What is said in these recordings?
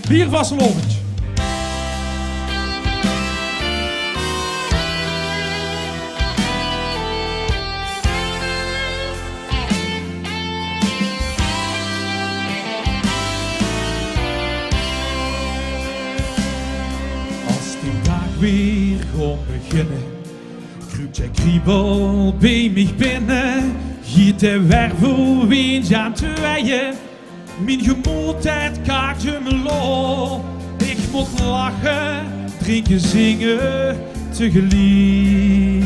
Bier vastelovend. Als die dag weer gaat beginnen, kruipt jij kriebel bij mij binnen. Giet de wervel weens aan te weien. Mijn gemoedheid kaartje me lo. Ik moet lachen, drinken, zingen tegelijk.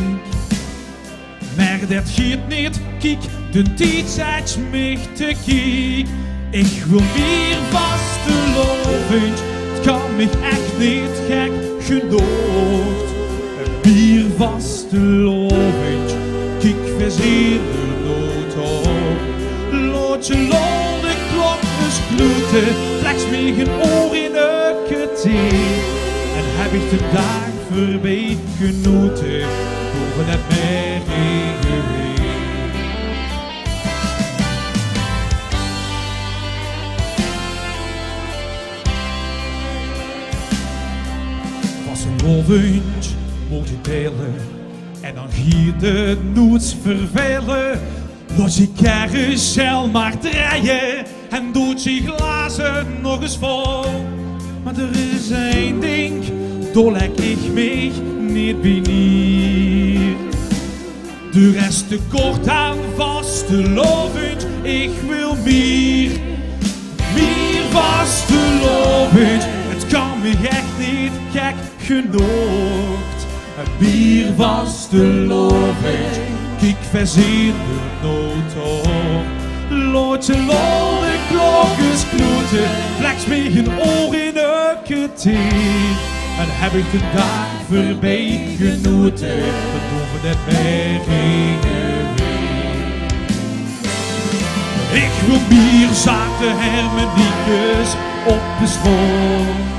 Maar dat giet niet, kijk, de tijd zet me te kiek. Ik wil meer vastelovend, het kan me echt niet gek genoeg. Bier vastelovend, kijk, verzeer de nood op. Laat je lol de klokjes gloeden, flex me geen oor in elke thee. En heb ik de dag voorbij genoten, boven het meer heen. Vastelovend moet je delen, en dan giet het nooit vervelen. Laat je carousel maar draaien en doet je glazen nog eens vol. Maar er is één ding, daar leg ik mij niet benieuwd. De rest te kort aan vastelovend, ik wil meer. Meer vastelovend, het kan me echt niet gek genoeg. Bier vastelovend, kijk verzeer de nood op. Laat je lol de klokjes kloeten, flex me geen oor in elke thee. En heb ik de dag voorbij genoten, boven het meer heen. Ik wil bier, zaten hermeniekes op de school.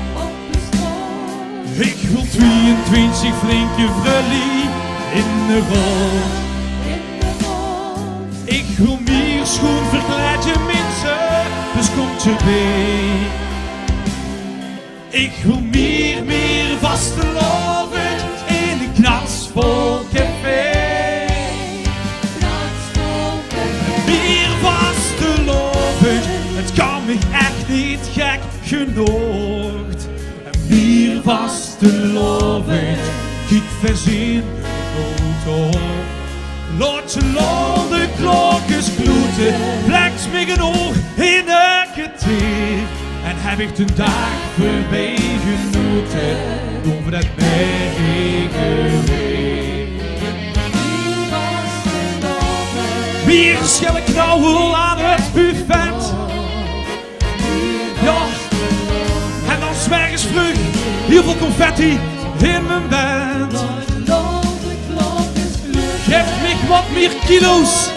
Ik wil 22 flinke vrullie in de rol. Ik wil meer schoen, verkleed je mensen, dus komt je bij. Ik wil meer vastelovend in een knatsvol café. Meer vastelovend, het kan me echt niet gek genoeg. Bier vastelovend, kijk verzin de nood op. Laat je lol de klokjes gloeden, flex me een oor in elke thee. En heb ik de dag voorbij genoten, over het bergen heen. Bier schelle knauwel aan het buffet. Ja, en dan 's morgens vroeg, heel veel confetti in mijn bed. Geef me wat meer kilo's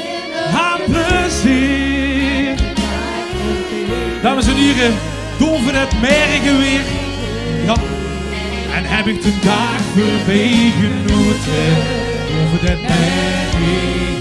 aan plezier. Dames en heren, boven het mergen weer. Ja, en heb ik de dag voorbij genoten, over het mergen.